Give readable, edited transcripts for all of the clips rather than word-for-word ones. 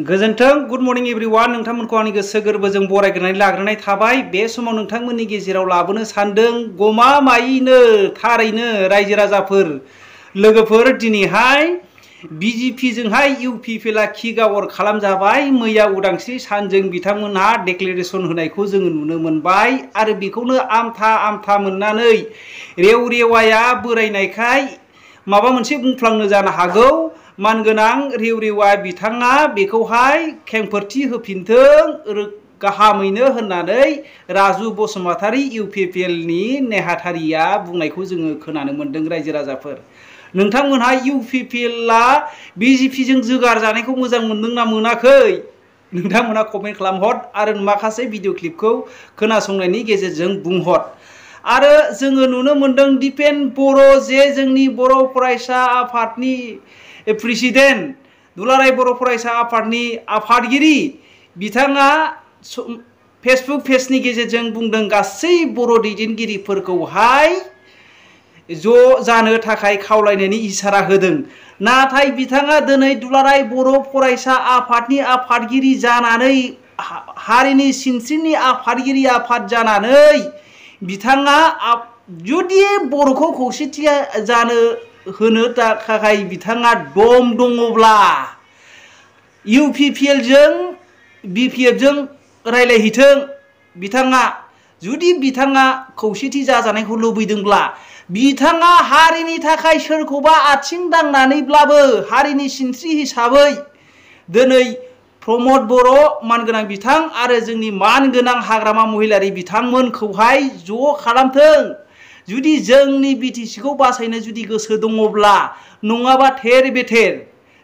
गोजोन्थों good morning everyone नोंथांमोनखौ आंनि गोसो गोरबोजों बरायग्रोनानै लाग्रोनाय थाबाय। बे समाव नोंथांमोननि गेजेराव लाबोनो सानदों गमामायैनो थारैनो रायजो राजाफोर लोगोफोर दिनैहाय बीजेपी जोंहाय इउपिपिएलआ किगावर खालामजाबाय। मैया उदांस्रि सानजों बिथांमोनहा डिक्लेरेशन होनायखौ जोङो नुनो मोनबाय आरो बेखौनो आमथा आमथा मोननानै रेवरेवाया बोरायनायखाय माबा मोनसे बुंफ्लांनो जानो हागौ। मानगोनां रेवरेवा बिथाङा बेखौहाय खेंफोरथि होफिनथों गाहामैनो होननानै राजु बसुमतारी इउपिपिएलनि नेहाथारिया बुंनायखौ जोङो खोनानो मोन्दों। रायजो राजाफोर नोंथांमोनहा इउपिपिएलआ बीजेपीजों जोगार जानायखौ मोजां मोनदोंना मोनाखै नोंथांमोनहा कमेन्ट खालामहर आरो माखासे भिडिअ क्लिपखौ खोनासंनायनि गेजेरजों बुंहर। आरो जोङो नुनो मोन्दों दिपेन बर' जे जोंनि बर' फरायसा आफादनि प्रेसिडेन्ट दुलाराय बर' फरायसा आफादनि आफादगिरि बिथाङा फेसबुक पेजनि गेजेरजों बुंदों गासै बर' दैदेनगिरिफोरखौहाय ज' जानो थाखाय खावलायनायनि इसारा होदों। नाथाय बिथाङा दिनै दुलाराय बर' फरायसा आफादनि आफादगिरि जानानै हारिनि सिनस्रिनि आफादगिरि आफाद जानानै बिथाङा जुदि बर'खौ खौसेथि जानो होनो थाखाय बिथाङा दम दङब्ला इउपिपिएलजों बिपिएफजों रायलायहैथों। बिथाङा जुदि बिथाङा खौसेथि जाजानायखौ लुबैदोंब्ला बिथाङा हारिनि थाखाय सोरखौबा आथिं दांनानैब्लाबो हारिनि सिनस्रि हिसाबै दिनै प्रमद बर' मानगोनां बिथां आरो जोंनि मानगोनां हाग्रामा महिलारि बिथांमोनखौहाय ज' खालामथों। जुदि जोंनि बिटिसिखौ बासायनो जुदि गोसो दङब्ला नङाबा थेर बेथेर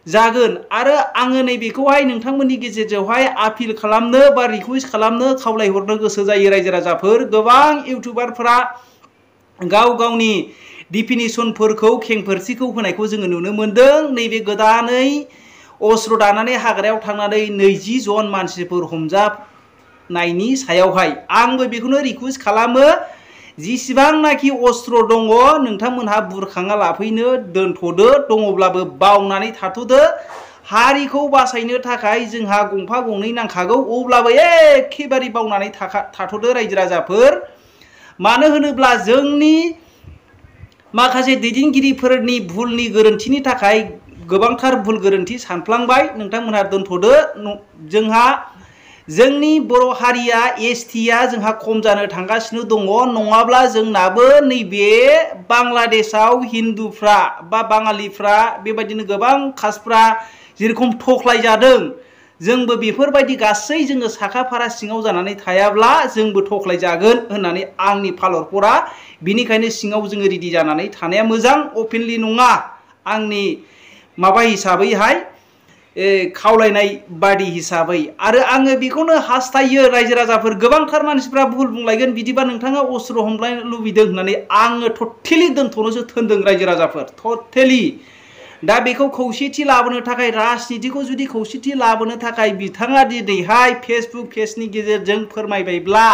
जागोन। आरो आङो नैबेखौहाय नोंथांमोननि गेजेरजोंहाय आपिल खालामनो बा रिकुवेस्ट खालामनो खावलायहरनो गोसो जायो। रायजो राजाफोर गोबां इउटिउबारफोरा गाव गावनि डिफिनिसनफोरखौ खेंफोरथिखौ होनायखौ जोङो नुनो मोन्दों। नैबे गोदानै अस्त्र दानानै हाग्रायाव थांनानै 20 जन मानसिफोर हमजानायनि सायावहाय आंबो बेखौनो रिकुवेस्ट खालामो जिसिबांनाखि अस्त्र दङ नोंथांमोनहा बुरखांना लाफैनो दोनथ'दो, दङब्लाबो बावनानै थाथ'दो। हारिखौ बासायनो थाखाय जोंहा गंफा गंनै नांखागौ, अब्लाबो एखेबारे बावनानै थाथ'दो रायजो राजाफोर। मानो होनोब्ला जोंनि माखासे दैदेनगिरिफोरनि भुलनि गोरोन्थिनि थाखाय गोबांथार भुल गोरोन्थि सानफ्लांबाय। नोंथांमोनहा दोनथ'दो। जोंहा जोंनि बर' हारिया एसटिया जोंहा खम जानो थांगासिनो दङ। नङाब्ला जोंनाबो नैबे बांलादेशआव हिन्दुफ्रा बा बाङालिफ्रा बेबायदिनो गोबां कास्टफ्रा जेरेखम थख्लाय जादों जोंबो बेफोरबायदि गासै जोङो साखा फारा सिङाव जानानै थायाब्ला जोंबो थख्लाय जागोन होननानै आंनि फालरफोरा। बिनिखायनो सिङाव जोङो रेडि जानानै थानाया मोजां, अपेनलि नङा आंनि माबा हिसाबैहाय खावलायनाय बादि हिसाबै। आरो आङो बेखौनो हास्थायो रायजो राजाफोर गोबांथार मानसिफ्रा भुल बुंलायगोन बिदिबा नोंथाङा अस्त्र हमलायनो लुबैदों होननानै आङो टटेलि दोनथ'नोसो थोनदों रायजो राजाफोर टटेलि। दा बेखौ खौसेथि लाबोनो थाखाय राजनितिखौ जुदि खौसेथि लाबोनो थाखाय बिथाङा दिनैहाय फेसबुक पेजनि गेजेरजों फोरमायबायब्ला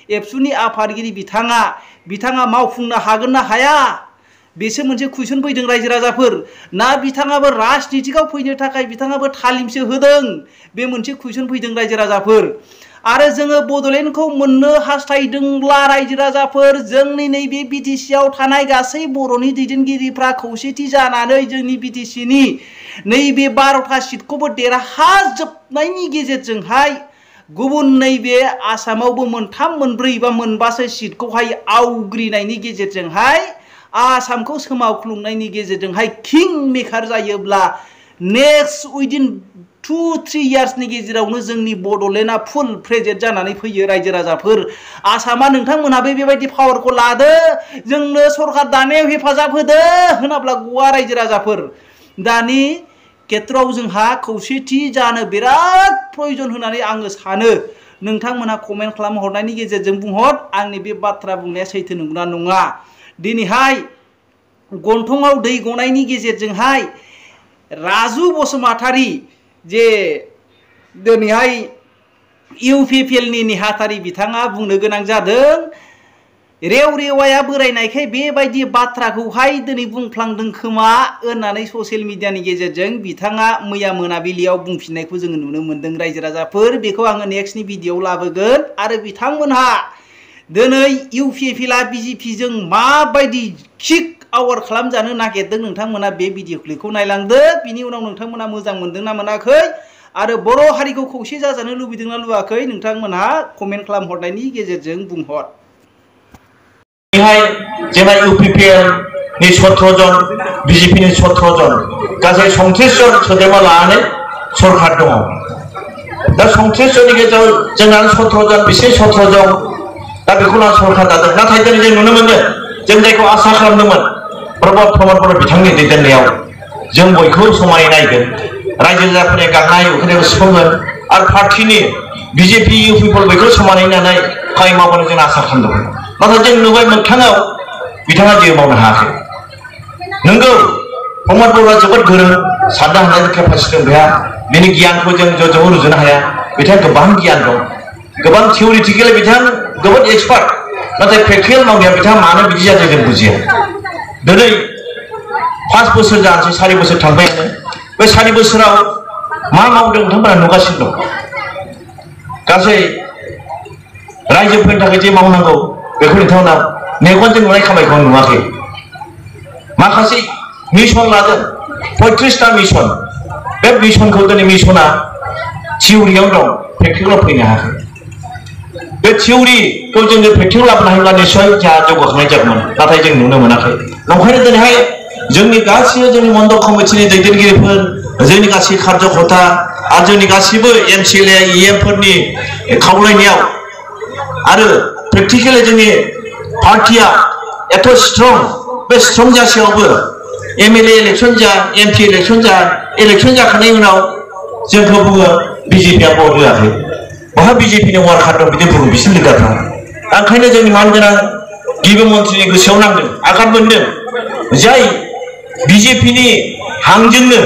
एबसुनि आफादगिरि बिथाङा मावफुंनो हागोन ना हाया बेसो मोनसे कुइसन फैदों रायजो राजाफोर। ना बिथाङाबो राजनितिकआव फैनो थाखाय बिथाङाबो तालिमसो होदों बे मोनसे कुइसन फैदों रायजो राजाफोर। आरो जोङो बड'लेण्डखौ मोननो हास्थायदोंब्ला रायजो राजाफोर जोंनि नैबे बिटिसिआव थानाय गासै बर'नि दैदेनगिरिफ्रा खौसेथि जानानै जोंनि बिटिसिनि नैबे 12था सिटखौबो देरहाजोबनायनि गेजेरजोंहाय गुबुन नैबे आसामावबो 3, 4 बा 5सो सिटखौहाय आवग्रिनायनि गेजेरजोंहाय आसामखौ सोमावख्लुंनायनि गेजेरजोंहाय किं मेकार जायोब्ला नेक्स्ट उइदिन 2-3 इयार्सनि गेजेरावनो जोंनि बड'लेण्डआ फुल प्रेजेन्ट जानानै फैयो रायजो राजाफोर। आसामा नोंथांमोनहाबो बेबायदि पावारखौ लादो, जोंनो सरकार दानायाव हेफाजाब होदो होनाब्ला गवा रायजो राजाफोर। दानि खेथ्रआव जोंहा खौसेथि जानो बिराद प्रयजन होननानै आङो सानो। नोंथांमोनहा कमेन्ट खालामहरनायनि गेजेरजों बुंहर आंनि बे बाथ्रा बुंनाया सैथो नंगौना नङा। दिनैहाय गन्थङाव दै गनायनि गेजेरजोंहाय राजु बसुमतारी जे दिनैहाय इउपिपिएलनि नेहाथारि बिथाङा बुंनो गोनां जादों रेव रेवाया बोरायनायखाय बेबायदि बाथ्राखौहाय दिनै बुंफ्लांदों खोमा होननानै ससियेल मिडियानि गेजेरजों बिथाङा मैया मोनाबिलियाव बुंफिननायखौ जोङो नुनो मोन्दों रायजो राजाफोर। बेखौ आङो नेक्स्टनि भिडिअआव लाबोगोन। आरो बिथांमोनहा दिनै इउपिपिएल बिजेपिजों माबायदि किक आवार खालामजानो नागिरदों नोंथांमोना बे भिडिअ क्लिपखौ नायलांदो। बिनि उनाव नोंथांमोना मोजां मोनदोंना मोनाखै आरो बर' हारिखौ खौसे जाजानो लुबैदोंना लुबैयाखै नोंथांमोनहा कमेन्ट खालामहरनायनि गेजेरजों बुंहर। जेना इउपिपिएल नि 17 जन बिजेपि नि 17 जन गासै 37 जन सोद्रोमा लानानै सरकार दङ। दा 37 जननि गेजेराव जोंना 17 जन बिसोर 17 जन दा बेखौ लाना सरकार दादों। नाथाय दिनै जों नुनो मोनदों जों जायखौ आसा खालामदोंमोन प्रमद बर' बिथांनि दैदेननायाव जों बयखौ समानै नायगोन, रायजो राजाफोरनि गांनाय उखैनायखौ सुफुंगोन आरो पार्टिनि बिजेपि इउपिपिएल बयखौ समानै नायनानै खामानि मावगोन जों आसा खालामदोंमोन। नाथाय जों नुबाय मोगथाङाव बिथाङा जेबो मावनो हायाखै। नंगौ प्रमद बर'आ जोबोद गोरों, साननो हानाय केपासिटि दं बेहा, बिनि गियानखौ जों ज'जों रुजुनो हाया। बिथाङा गोबां गियान दं, गोबां थियरिटिकेलि बिथाङा जोबोद एक्सपार्ट, नाथाय प्रेक्टिकेल मावनाया बिथाङा मानो बिदि जादों जों बुजिया। दिनै 5 बोसोर जानोसै, 4 बोसोर थांबायानो। बे 4 बोसोराव मा मावदों नोंथांमोना नुगासिनो दं। गासै रायजोफोरनि थाखाय जे मावनांगौ बेखौ नोंथांमोना मेगनजों नुनाय खामानिखौ नुवाखै। माखासे मिशन लादों, 35टा मिशन। बे मिशनखौ दिनै मिशना थियरियाव दं, प्रेक्टिकेलाव फैनो हायाखै। बे थियरिखौ जोङो प्रेक्टिकेल लाबोनो हायोब्ला निश्चय जोंहा जौगाखांनाय जागौमोन, नाथाय जों नुनो मोनाखै। नंखायनो दिनैहाय जोंनि गासिबो जोंनि मण्डल कमिटिनि दैदेनगिरिफोर, जोंनि गासै कार्यकर्ता आरो जोंनि गासिबो एमसिएलए इएमफोरनि खावलायनायाव आरो प्रेक्टिकेलि जोंनि पार्टिया एथ' स्ट्रं, बे स्ट्रं जासेयावबो एमएलए इलेक्शन जा, एमपि इलेक्शन जा, इलेक्शन जाखांनायनि उनाव जोंखौ बुङो बिजेपिआ भट होआखै। बहा बिजेपिनि वार्कार दं बिदि बुङो बिसोर लोगोफ्रा। ओंखायनो जोंनि मानगोनां गिबि मन्थ्रिनि गोसोआव नांदों, आघात मोनदों, जाय बिजेपिनि हांजोंनो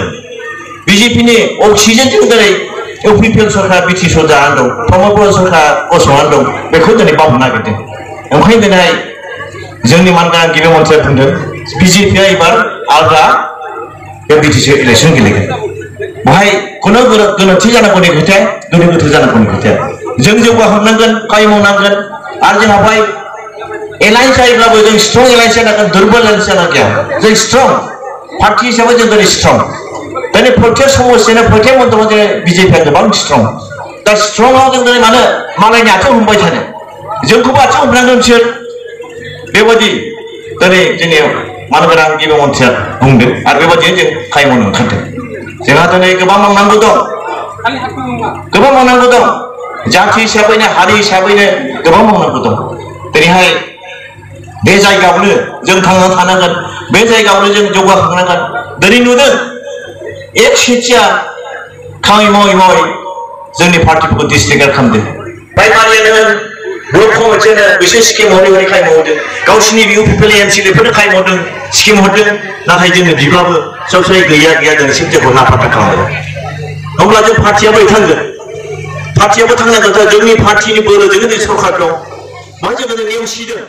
बिजेपिनि अक्सिजेनजों दिनै इउपिपिएल सरकार बिटिसि जानानै दं, प्रमद बर' सरकार गसंनानै दं, बेखौ दिनै बावनो नागिरदों। ओंखायनो दिनै जोंनि मानगोनां गिबि मन्थ्रिया बुंदों बिजेपिआ एबार आलदा बे बिटिसि इलेक्शन गेलेगोन। बेहाय खुनु गोरोन्थि जानांगौनि खोथाया, गोनो गोथो जानांगौनि खोथाया। जों जौगाखांनांगोन, खामानि मावनांगोन आरो जोंहा बेहाय एलायन्स जायोब्लाबो जों स्ट्रं एलायन्स जानांगोन, दुर्बल एलायन्स जानांगोन। जों स्ट्रं पार्टि हिसाबै जों दिनै स्ट्रं। दिनै प्रत्येक समस्यानो प्रत्येक मन्थ्रआव जों बिजेपिआ गोबां स्ट्रं। दा स्ट्रंआव जों दिनै मानो मालायनि आथिं हमबाय थानो? जोंखौबो आथिं हमनांगोन बिसोर। बेबायदि दिनै जोंनि मानगोनां गिबि मन्थ्रिया बुंदों आरो बेबायदिनो जों खामानि मावनो ओंखारदों। जोंहा दिनै गोबां मावनांगौ दं, गोबां मावनांगौ दं। जाथि हिसाबैनो, हारि हिसाबैनो गोबां मावनांगौ दं। दिनैहाय बे जायगायावनो जों थांनानै थानांगोन, बे जायगायावनो जों जौगाखांनांगोन। दिनै नुदों एक सेथिया खामानि मावै मावै जोंनि पार्टिफोरखौ डिस्ट्रिक्ट खालामदों। प्राइमारियानो होन, ब्लक कमिटियानो बिसोर स्किम हरै हरै खामानि मावदों, गावसिनि इउपिपिएल एमसिएलएफोरनो खामानि मावदों, स्किम हरदों। नाथाय जोंनो बिब्लाबो सबसे गैया जोंसिम जोंखौ नाफाथा खालामदों। अब्ला जों पार्टियाबो थांगोन, पार्टियाबो थांनांगोन। जोंनि पार्टिनि बोलोजोंनो सरकार दं, मा जोङो नेवसिदों।